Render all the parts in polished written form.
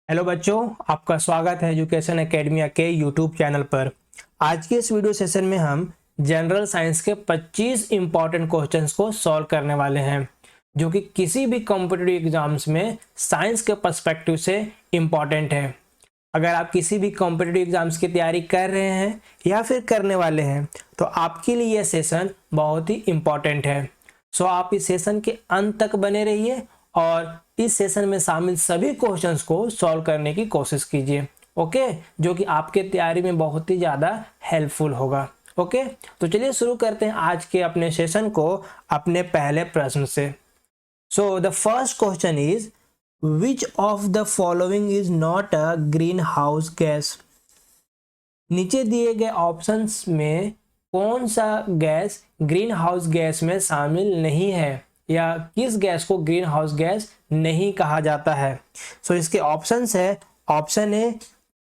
Hello बच्चों, आपका स्वागत है एजुकेशन एकेडमिया के यूट्यूब चैनल पर। आज के इस वीडियो सेशन में हम जनरल साइंस के 25 इंपॉर्टेंट क्वेश्चंस को सॉल्व करने वाले हैं, जो कि किसी भी कॉम्पिटिटिव एग्जाम्स में साइंस के पर्सपेक्टिव से इम्पॉर्टेंट है। अगर आप किसी भी कॉम्पिटिटिव एग्जाम्स की तैयारी कर रहे हैं या फिर करने वाले हैं तो आपके लिए यह सेशन बहुत ही इम्पॉर्टेंट है। सो आप इस सेशन के अंत तक बने रहिए और इस सेशन में शामिल सभी क्वेश्चंस को सॉल्व करने की कोशिश कीजिए। ओके, जो कि आपके तैयारी में बहुत ही ज़्यादा हेल्पफुल होगा। ओके, तो चलिए शुरू करते हैं आज के अपने सेशन को अपने पहले प्रश्न से। So the first question is which of the following is not a green house gas. नीचे दिए गए ऑप्शंस में कौन सा गैस ग्रीन हाउस गैस में शामिल नहीं है या किस गैस को ग्रीन हाउस गैस नहीं कहा जाता है। सो इसके ऑप्शंस है, ऑप्शन ए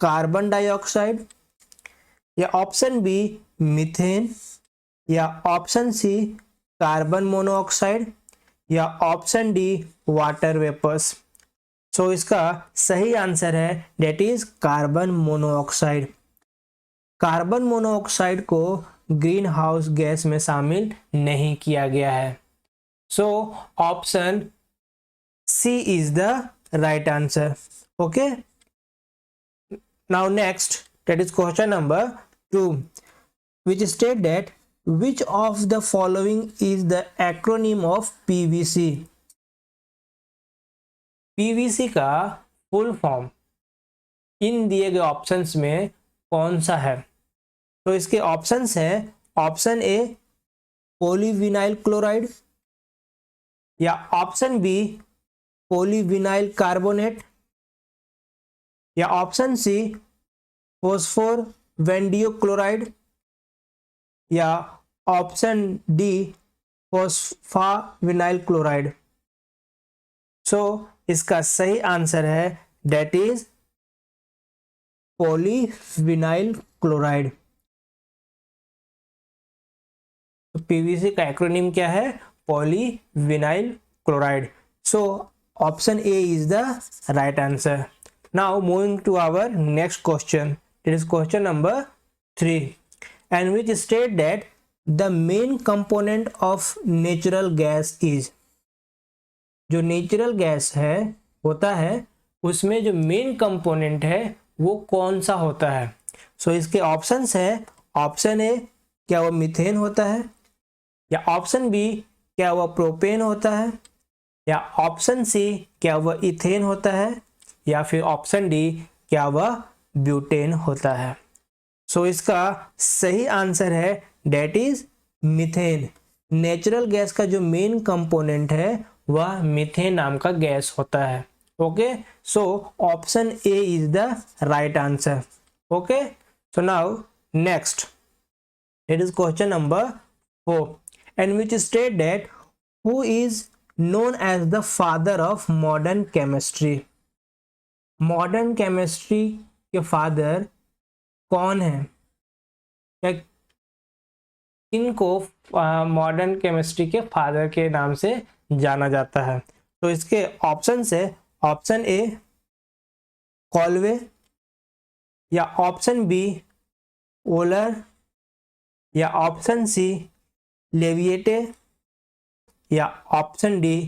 कार्बन डाइऑक्साइड, या ऑप्शन बी मीथेन, या ऑप्शन सी कार्बन मोनोऑक्साइड, या option D water vapours. So इसका सही आंसर है that is carbon monoxide. Carbon monoxide को ग्रीन हाउस गैस में शामिल नहीं किया गया है। So option C is the right answer. Okay, now next, that is question number 2, which state that which of the following is the acronym of PVC। PVC का full form in दिए गए options में कौन सा है। तो इसके options है, ऑप्शन ए पॉलीविनाइल क्लोराइड, या ऑप्शन बी पॉलीविनाइल कार्बोनेट, या ऑप्शन सी फोस्फोर वेंडियो क्लोराइड, या option D phosphovinyl chloride. So इसका सही आंसर है डेट इज पॉलीविनाइल क्लोराइड। तो पीवीसी का एक्रोनिम क्या है? Polyvinyl chloride. So option A is the right answer. Now moving to our next question, it is question number 3, and which state that the main component of natural gas is। जो natural gas है होता है उसमें जो main component है वो कौन सा होता है। सो इसके ऑप्शंस है, ऑप्शन ए क्या वो मीथेन होता है, या ऑप्शन बी क्या वह प्रोपेन होता है, या ऑप्शन सी क्या वह इथेन होता है, या फिर ऑप्शन डी क्या वह ब्यूटेन होता है। सो इसका सही आंसर है that is methane. Natural gas का जो मेन कंपोनेंट है वह मीथेन नाम का गैस होता है। Okay, so option A is the right answer. Okay, so now next, it is question number 4, and which state that who is known as the father of modern chemistry. Modern chemistry के father कौन है, या इनको modern chemistry के father के नाम से जाना जाता है। तो इसके ऑप्शन है, ऑप्शन ए कॉल्वे, या ऑप्शन बी ओलर, या ऑप्शन सी लेविएटे, या ऑप्शन डी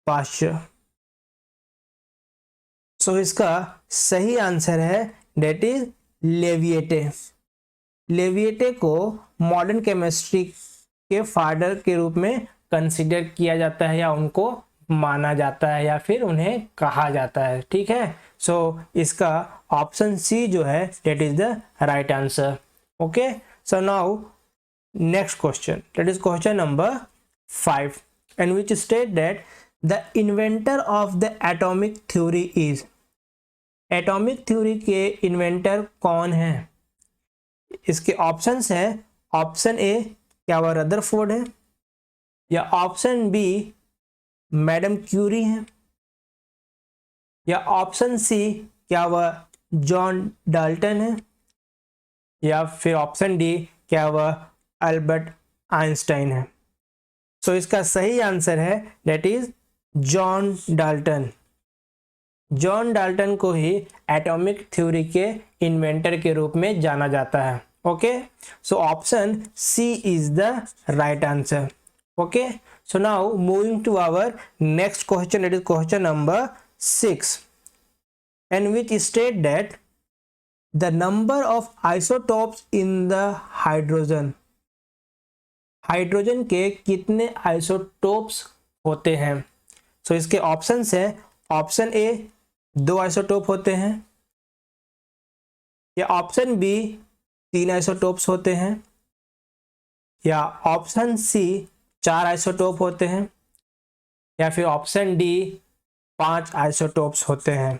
पाश्चर। सो इसका सही आंसर है डेट इज लेविएटे। लेविएटे को मॉडर्न केमिस्ट्री के फादर के रूप में कंसीडर किया जाता है, या उनको माना जाता है, या फिर उन्हें कहा जाता है। ठीक है, सो इसका ऑप्शन सी जो है that is the right answer. Okay, so now next question, that is question number 5, and which state that the inventor of the atomic theory is. Atomic theory के इन्वेंटर कौन है। इसके ऑप्शंस है, option ए क्या वह Rutherford है, या option B madam Curie है, या ऑप्शन सी क्या वह जॉन डाल्टन है, या फिर ऑप्शन डी क्या वह अल्बर्ट आइंस्टाइन है। सो इसका सही आंसर है that is John Dalton. John Dalton को ही एटॉमिक थ्योरी के इन्वेंटर के रूप में जाना जाता है। Okay, so option C is the right answer. Okay, so now moving to our next question, it is question number 6, and which state that the number of isotopes in the hydrogen के कितने isotopes होते हैं। सो इसके options है, option ए 2 isotope होते हैं, या option B 3 isotopes होते हैं, या ऑप्शन सी 4 आइसोटोप होते हैं, या फिर ऑप्शन डी 5 आइसोटोप्स होते हैं।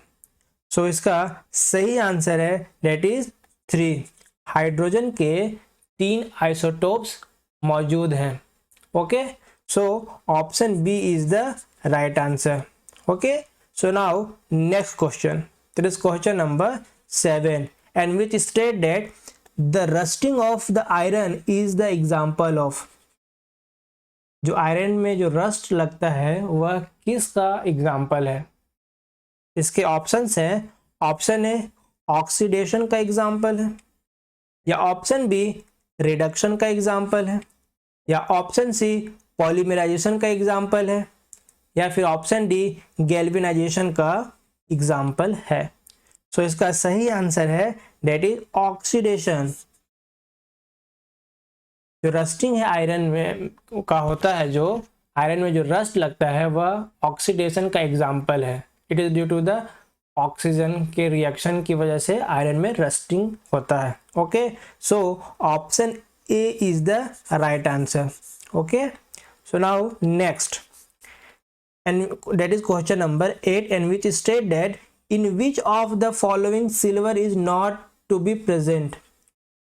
सो इसका सही आंसर है डेट इज 3। हाइड्रोजन के 3 आइसोटोप्स मौजूद हैं। Okay, so option B is the right answer. Okay, so now next question, that is question number 7, and which state that the rusting of the iron is the example of. जो iron में जो rust लगता है वह किसका example है। इसके options हैं, ऑप्शन ए ऑक्सीडेशन का एग्जाम्पल है, या ऑप्शन बी रिडक्शन का एग्जाम्पल है, या ऑप्शन सी पॉलीमराइजेशन का एग्जाम्पल है, या फिर ऑप्शन डी गैल्वेनाइजेशन का एग्जाम्पल है। सो इसका सही आंसर है डेट इज ऑक्सीडेशन। जो रस्टिंग है आयरन में का होता है, जो आयरन में जो रस्ट लगता है वह ऑक्सीडेशन का एग्जाम्पल है। It is due to the oxygen के रिएक्शन की वजह से आयरन में रस्टिंग होता है। Okay, so option A is the right answer. Okay, so now next, and that is question number 8, and which state that in which of the following silver is not to be present.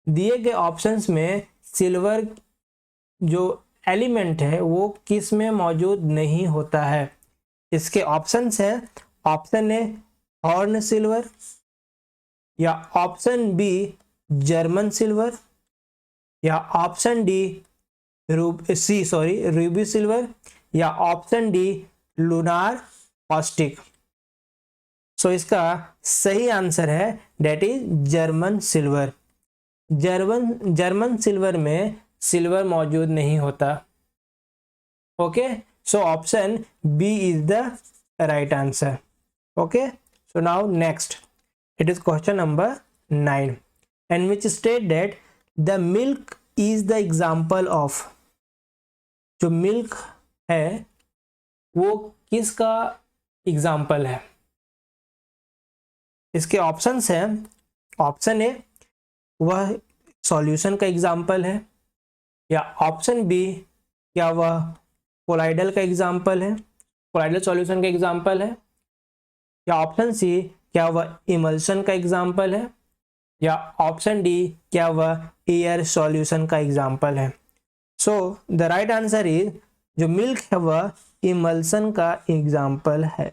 दिए गए options में silver जो element है वो किस में मौजूद नहीं होता है। इसके ऑप्शंस हैं, ऑप्शन ए हॉर्न सिल्वर, या ऑप्शन बी जर्मन सिल्वर, या ऑप्शन डी रूबी सिल्वर, या option D lunar caustic. So इसका सही आंसर है that is German silver. German silver में सिल्वर मौजूद नहीं होता। Okay, so option B is the right answer. Okay, so now next, it is question number 9, and which state that the milk is the example of. जो milk है वो किसका example है। इसके ऑप्शंस हैं, ऑप्शन ए वह सॉल्यूशन का example है, या ऑप्शन बी क्या वह कोलाइडल का एग्जाम्पल है, कोलाइडल सॉल्यूशन का एग्जाम्पल है, या ऑप्शन सी क्या वह इमल्शन का एग्जाम्पल है, या ऑप्शन डी क्या वह एयर सॉल्यूशन का एग्जाम्पल है। So the right answer is, जो मिल्क है वह इमल्शन का एग्जाम्पल है।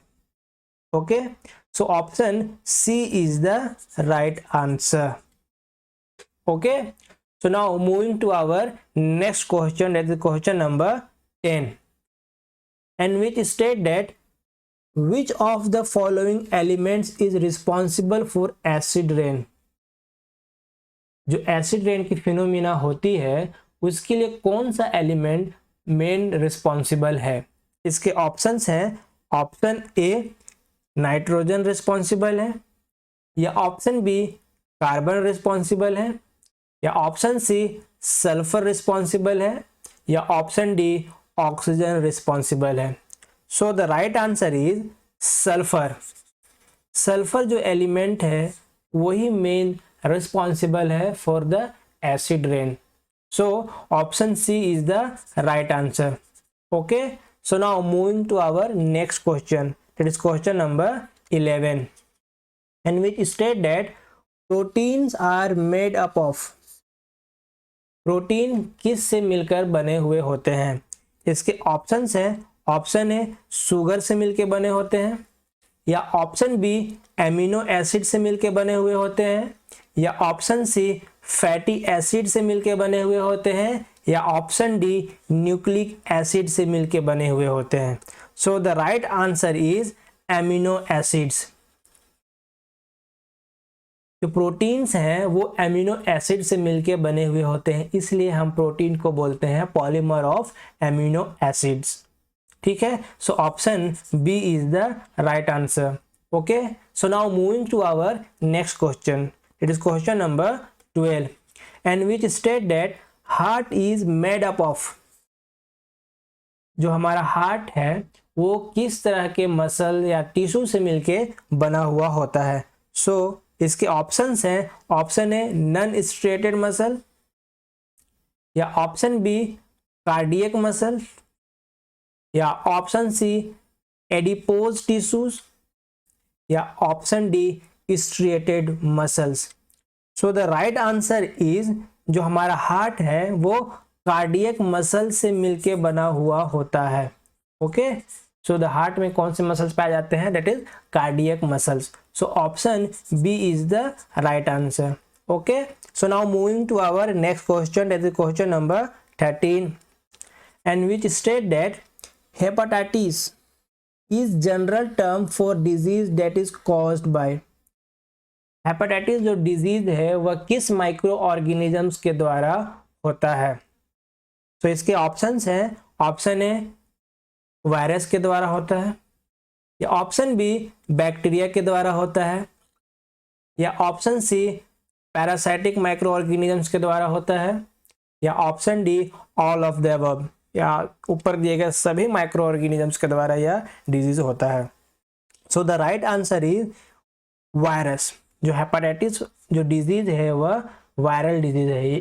Okay, so option C is the right answer. Okay, so now moving to our next question, that is question number 10, and which state that which of the following elements is responsible for acid rain। जो acid rain की phenomena होती है उसके लिए कौन सा element main responsible है। इसके ऑप्शंस हैं, ऑप्शन ए नाइट्रोजन रिस्पॉन्सिबल है, या ऑप्शन बी कार्बन रिस्पॉन्सिबल है, या ऑप्शन सी सल्फर रिस्पॉन्सिबल है, या ऑप्शन डी ऑक्सीजन रिस्पॉन्सिबल है। So the right answer is sulphur. Sulphur जो एलिमेंट है वही मेन रिस्पॉन्सिबल है for the acid rain. So option C is the right answer. Okay, so now moving to our next question, that is question number 11, and which state that proteins are made up of. Protein किस से मिलकर बने हुए होते हैं। इसके options हैं, option ए sugar से मिलकर बने होते हैं, या ऑप्शन बी एमिनो एसिड से मिलकर बने हुए होते हैं, या ऑप्शन सी फैटी एसिड से मिलकर बने हुए होते हैं, या ऑप्शन डी न्यूक्लिक एसिड से मिलकर बने हुए होते हैं। So the right answer is amino acids. जो प्रोटीन्स हैं वो एमिनो एसिड से मिलके बने हुए होते हैं, इसलिए हम प्रोटीन को बोलते हैं पॉलीमर ऑफ एमिनो एसिड्स। ठीक है, so option B is the right answer. Okay, so now moving to our next question, it is question number 12 and which state that heart is made up of. जो हमारा heart है वो किस तरह के muscle या टिश्यू से मिलके बना हुआ होता है। सो इसके ऑप्शंस हैं, option a non striated muscle, या ऑप्शन बी कार्डियक मसल, या ऑप्शन सी एडिपोज टिश्यूज, या option D striated muscles. So the right answer is, जो हमारा हार्ट है वो कार्डियक मसल से मिलके बना हुआ होता है। ओके, सो द हार्ट में कौन से मसल्स पाए जाते हैं, that is cardiac muscles. So option B is the right answer. Okay, so now moving to our next question, that is question number 13 and which state that hepatitis is general term for disease that is caused by. Hepatitis जो disease है वह किस micro organisms के द्वारा होता है। तो इसके ऑप्शंस हैं, ऑप्शन ए वायरस के द्वारा होता है, या ऑप्शन बी बैक्टीरिया के द्वारा होता है, या option C parasitic microorganisms के द्वारा होता है, या option D all of the above, या ऊपर दिए गए सभी माइक्रो ऑर्गेनिजम्स के द्वारा यह डिजीज होता है। So the right answer is virus. जो हेपेटाइटिस जो डिजीज है वह वायरल डिजीज है,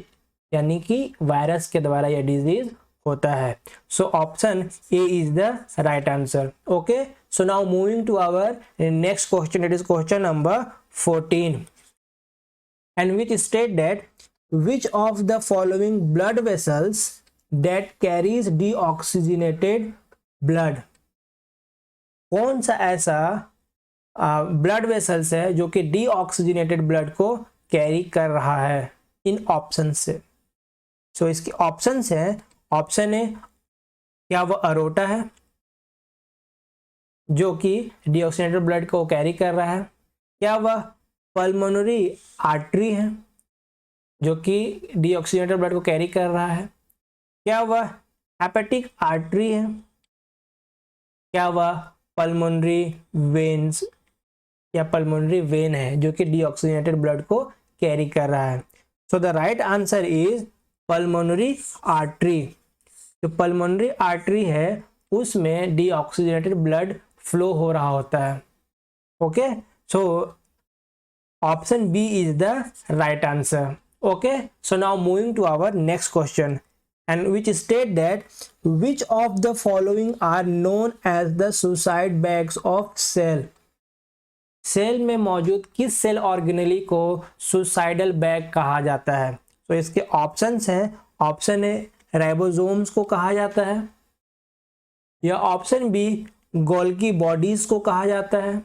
यानी कि वायरस के द्वारा यह डिजीज होता है। So option A is the right answer. Okay, so now moving to our next question, it is question number 14 and which state that which of the following blood vessels that carries deoxygenated blood. कौन सा ऐसा blood vessels है जो कि deoxygenated blood को carry कर रहा है इन ऑप्शन से। सो इसके ऑप्शंस हैं, ऑप्शन ए क्या वह अरोटा है जो कि डीऑक्सीजनेटेड ब्लड को कैरी कर रहा है, क्या वह पल्मोनरी आर्टरी है जो कि डीऑक्सीजनेटेड ब्लड को कैरी कर रहा है, क्या वह हेपेटिक आर्टरी है, क्या वह पल्मोनरी वेन्स या पल्मोनरी वेन है जो कि डीऑक्सीजनेटेड ब्लड को कैरी कर रहा है। So the right answer is pulmonary artery. जो पल्मोनरी आर्टरी है उसमें डीऑक्सीजनेटेड ब्लड फ्लो हो रहा होता है। Okay, so option B is the right answer. Okay, so now moving to our next question and which state that which of the following are known as the suicide bags of cell. Cell में मौजूद किस cell organelle को suicidal bag कहा जाता है। तो इसके options हैं, ऑप्शन ए राइबोसोम्स को कहा जाता है, या ऑप्शन बी गोल्गी बॉडीज को कहा जाता है,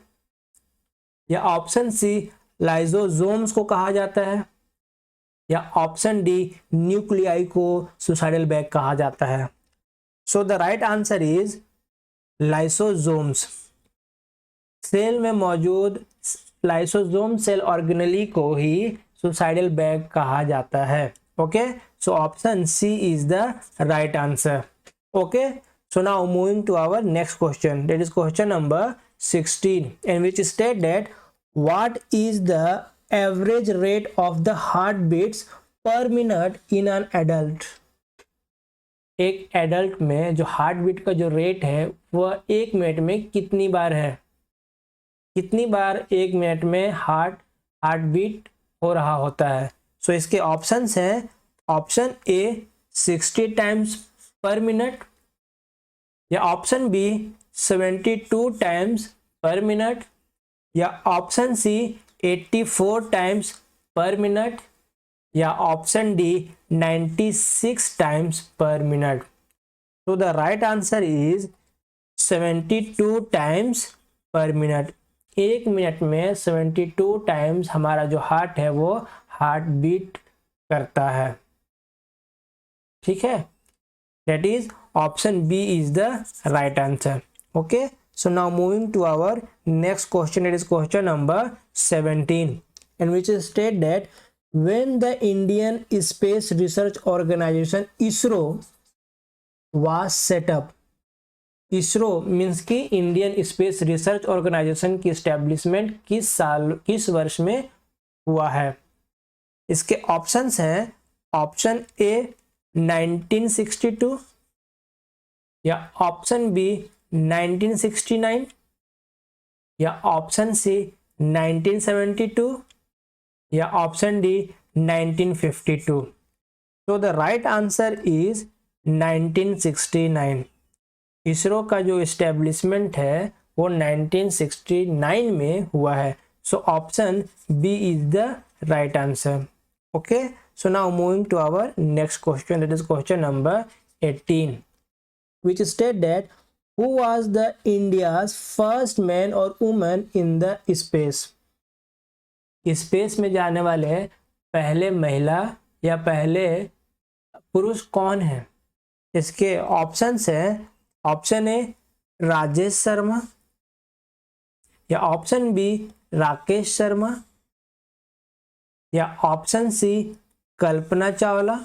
या ऑप्शन सी लाइसोसोम्स को कहा जाता है, या ऑप्शन डी न्यूक्लियाई को सुसाइडल बैग कहा जाता है। So the right answer is lysosomes. Cell में मौजूद लाइसोसोम सेल ऑर्गेनेली को ही सुसाइडल बैग कहा जाता है। Okay, so option C is the right answer. Okay, so now moving to our next question, that is question number 16 in which state that what is the average rate of the heartbeats per minute in an adult। एक adult में जो heart beat का जो rate है वह 1 minute में कितनी बार है, कितनी बार 1 मिनट में हार्ट बीट हो रहा होता है। सो इसके ऑप्शंस हैं, option A 60 times per minute, या option B 72 times per minute, या option C 84 times per minute, या option D 96 times per minute. तो the right answer is 72 times per minute. 1 minute में 72 टाइम्स हमारा जो heart है वो हार्ट बीट करता है। ठीक है, that is option B is the right answer. Okay, so now moving to our next question, it is question number 17 in which is state that when the Indian Space Research Organization ISRO was set up, ISRO means कि Indian space research organisation की establishment किस वर्ष में हुआ है। इसके options हैं option ए 1962 या ऑप्शन बी 1969 या ऑप्शन सी 1972 या ऑप्शन डी 1952। तो the right answer is 1969। ISRO का जो एस्टेब्लिशमेंट है वो 1969 में हुआ है। So option B is the right answer. Okay, so now moving to our next question, that is question number 18, which state that who was the India's first man or woman in the space? Space में जाने वाले पहले महिला या पहले पुरुष कौन है? इसके ऑप्शंस हैं ऑप्शन ए राजेश शर्मा या ऑप्शन बी राकेश शर्मा या ऑप्शन सी कल्पना चावला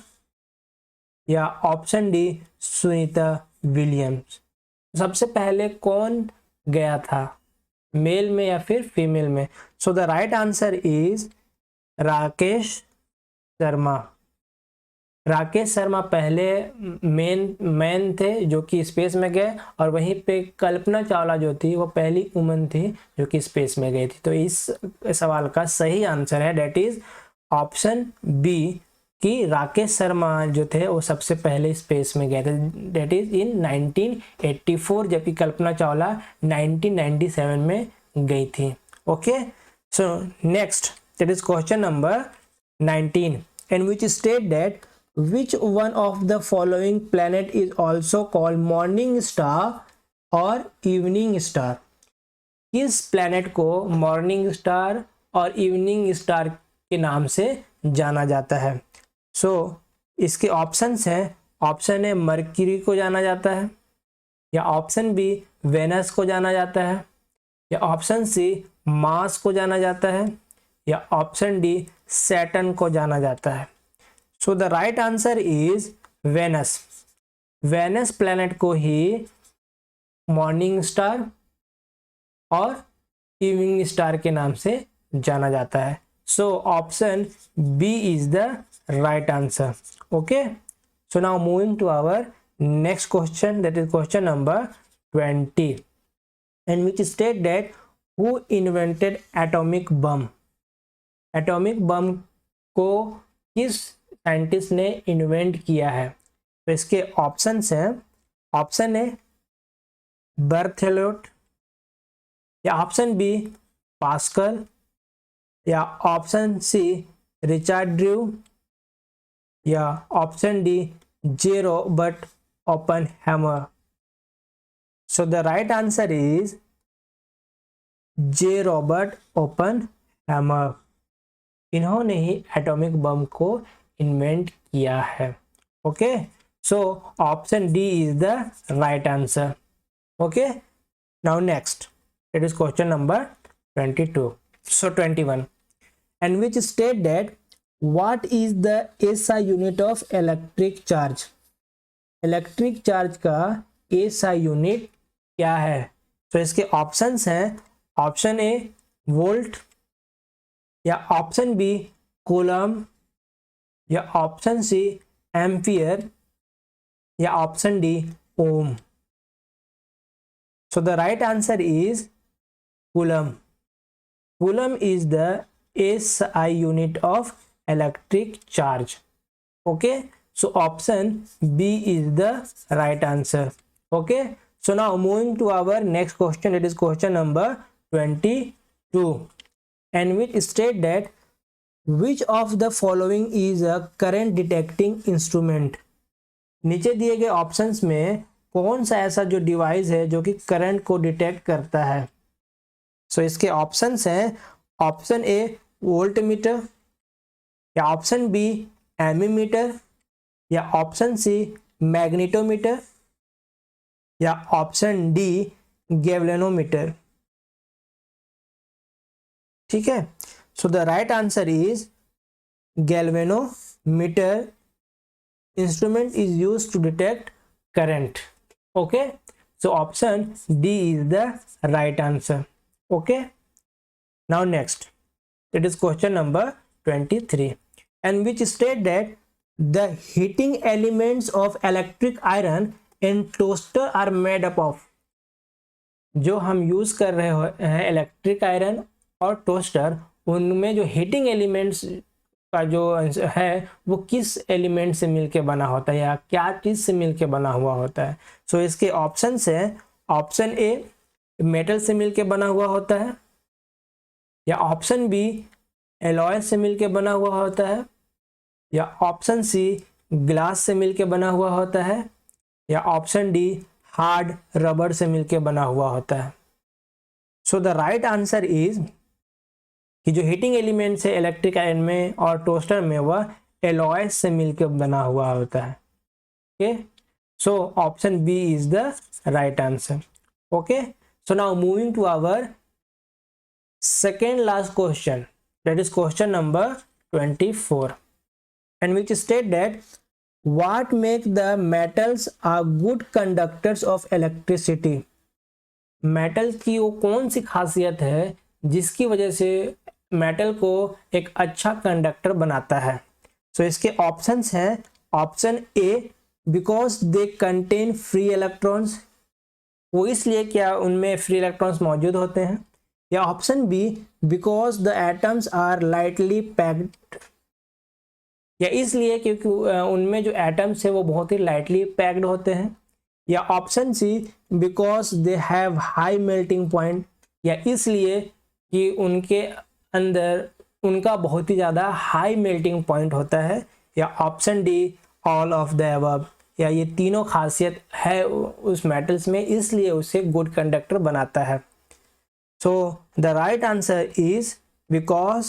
या ऑप्शन डी सुनीता विलियम्स। सबसे पहले कौन गया था, मेल में या फिर फीमेल में? सो the right answer is Rakesh Sharma. Rakesh Sharma पहले मैन थे जो कि स्पेस में गए, और वहीं पे कल्पना चावला जो थी वो पहली वुमन थी जो कि स्पेस में गई थी। तो इस सवाल का सही आंसर है डेट इज ऑप्शन बी कि राकेश शर्मा जो थे वो सबसे पहले स्पेस में गए थे, डेट इज इन 1984, जबकि कल्पना चावला 1997 में गई थी। Okay, so next that is question number 19, in which state that which one of the following planet is also called morning star और evening star? किस प्लैनेट को मॉर्निंग स्टार और इवनिंग स्टार के नाम से जाना जाता है? इसके ऑप्शंस हैं ऑप्शन ए मरक्यूरी को जाना जाता है या ऑप्शन बी वेनस को जाना जाता है या ऑप्शन सी मार्स को जाना जाता है या ऑप्शन डी सैटर्न को जाना जाता है। So the right answer is Venus. Venus planet को ही मॉर्निंग स्टार और इवनिंग स्टार के नाम से जाना जाता है। So option B is the right answer. Okay, so now moving to our next question, that is question number 20, and which state that who invented atomic bomb? Atomic bomb को किस scientist ने invent किया है? तो इसके options हैं option A Berthelot या option B Pascal या ऑप्शन सी रिचर्ड ड्रू या option D J Robert Oppenheimer. So the right answer is J Robert Oppenheimer. इन्होंने ही एटॉमिक बम को इन्वेंट किया है। Okay, so option D is the right answer. Okay, now next it is question number 22, so 21, and which state that what is the SI unit of electric charge? Electric charge का SI unit क्या है? तो इसके options हैं option A volt या option B coulomb या option C ampere या option D ohm. So the right answer is coulomb. Coulomb is the SI unit of electric charge. Okay, so option B is the right answer. Okay, so now moving to our next question, it is question number 22, and which state that which of the following is a current detecting instrument? नीचे दिए गए options में कौन सा ऐसा जो device है जो कि करंट को डिटेक्ट करता है? सो इसके ऑप्शंस हैं ऑप्शन ए वोल्ट मीटर या ऑप्शन बी एमीमीटर या ऑप्शन सी मैग्नेटोमीटर या ऑप्शन डी गैल्वेनोमीटर। ठीक है, So the right answer is galvanometer instrument is used to detect current. Okay, so option D is the right answer. Okay, now next, it is question number 23, and which state that the heating elements of electric iron and toaster are made up of. जो हम use कर रहे हैं electric iron और toaster, उनमें जो heating elements का जो है वो किस एलिमेंट से मिलके बना होता है या क्या चीज से मिलके बना हुआ होता है। सो इसके ऑप्शन है, ऑप्शन ए मेटल से मिलके बना हुआ होता है, या ऑप्शन बी एलॉय से मिलके बना हुआ होता है, या ऑप्शन सी ग्लास से मिलके बना हुआ होता है, या ऑप्शन डी हार्ड रबर से मिलके बना हुआ होता है। So the right answer is कि जो हीटिंग एलिमेंट्स है इलेक्ट्रिक आयरन में और टोस्टर में वह एलॉय से मिलके बना हुआ होता है। Okay, so option B is the right answer. Okay, so now moving to our second last question, that is question number 24, and which state that what make the metals are good conductors of electricity. Metal की वो कौन सी खासियत है जिसकी वजह से metal को एक अच्छा कंडक्टर बनाता है। सो इसके ऑप्शंस हैं, option A because they contain free electrons, वो इसलिए क्या उनमें फ्री इलेक्ट्रॉन्स मौजूद होते हैं, या option B because the atoms are lightly packed, या इसलिए क्योंकि उनमें जो एटम्स है वो बहुत ही लाइटली पैक्ड होते हैं, या option C because they have high melting point, या इसलिए कि उनके अंदर उनका बहुत ही ज़्यादा हाई मेल्टिंग पॉइंट होता है, या option D all of the above, या ये तीनों खासियत है उस मेटल्स में इसलिए उसे गुड कंडक्टर बनाता है। So the right answer is because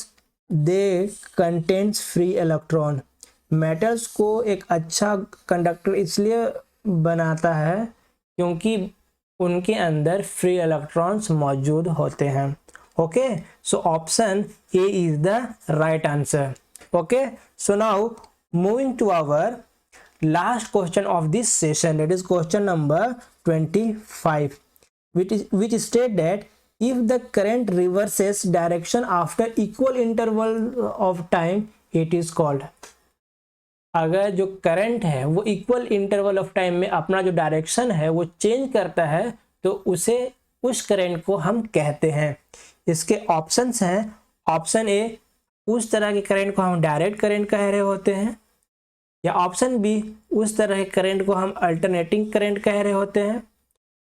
they contains free electron. Metals को एक अच्छा कंडक्टर इसलिए बनाता है क्योंकि उनके अंदर फ्री इलेक्ट्रॉन्स मौजूद होते हैं। Okay, so option A is the right answer. Okay, so now moving to our last question of this session, that is question number 25, which state that if the current reverses direction after equal interval of time it is called. अगर जो current है वो equal interval of time में अपना जो direction है वो change करता है तो उसे उस करंट को हम कहते हैं। इसके ऑप्शंस हैं, ऑप्शन ए उस तरह के करंट को हम डायरेक्ट करंट कह रहे होते हैं, या ऑप्शन बी उस तरह के करंट को हम अल्टरनेटिंग करंट कह रहे होते हैं,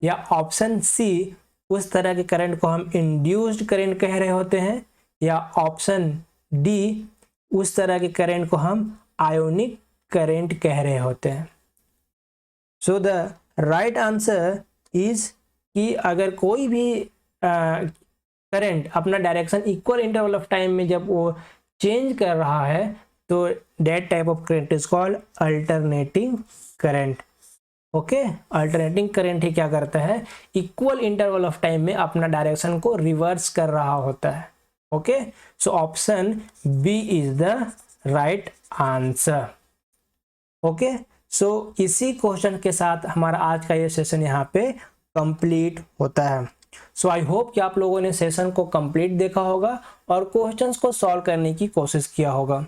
या ऑप्शन सी उस तरह के करंट को हम इंड्यूस्ड करंट कह रहे होते हैं, या ऑप्शन डी उस तरह के करंट को हम आयोनिक करंट कह रहे होते हैं। So the right answer is कि अगर कोई भी करंट अपना direction equal interval of time में जब वो चेंज कर रहा है तो that type of current is called alternating current. Okay, alternating current ही क्या करता है, इक्वल इंटरवल ऑफ टाइम में अपना डायरेक्शन को रिवर्स कर रहा होता है। Okay, so option B is the right answer. Okay, so इसी क्वेश्चन के साथ हमारा आज का ये सेशन यहाँ पे कंप्लीट होता है। सो आई होप कि आप लोगों ने सेशन को कंप्लीट देखा होगा और क्वेश्चंस को सॉल्व करने की कोशिश किया होगा।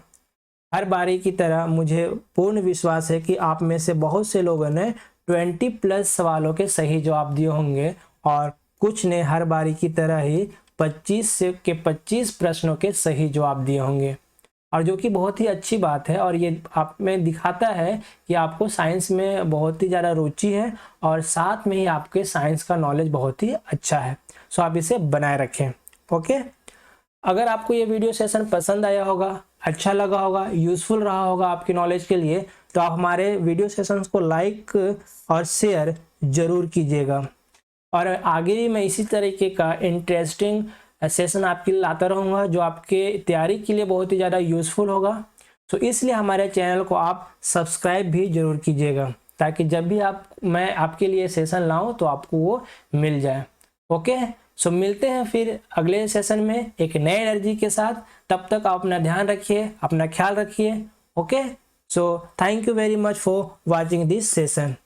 हर बारी की तरह मुझे पूर्ण विश्वास है कि आप में से बहुत से लोगों ने 20+ सवालों के सही जवाब दिए होंगे और कुछ ने हर बारी की तरह ही 25 प्रश्नों के सही जवाब दिए होंगे, और जो कि बहुत ही अच्छी बात है और ये आप में दिखाता है कि आपको साइंस में बहुत ही ज़्यादा रुचि है और साथ में ही आपके साइंस का नॉलेज बहुत ही अच्छा है। सो आप इसे बनाए रखें। ओके, अगर आपको ये वीडियो सेशन पसंद आया होगा, अच्छा लगा होगा, यूज़फुल रहा होगा आपकी नॉलेज के लिए, तो आप हमारे वीडियो सेशंस को लाइक और शेयर ज़रूर कीजिएगा। और आगे भी मैं इसी तरीके का इंटरेस्टिंग सेशन आपके लिए लाता रहूँगा जो आपके तैयारी के लिए बहुत ही ज़्यादा यूज़फुल होगा। तो इसलिए हमारे चैनल को आप सब्सक्राइब भी ज़रूर कीजिएगा ताकि जब भी मैं आपके लिए सेशन लाऊँ तो आपको वो मिल जाए। ओके, सो मिलते हैं फिर अगले सेशन में एक नए एनर्जी के साथ। तब तक आप अपना ध्यान रखिए, अपना ख्याल रखिए। Okay, so thank you very much for watching this session.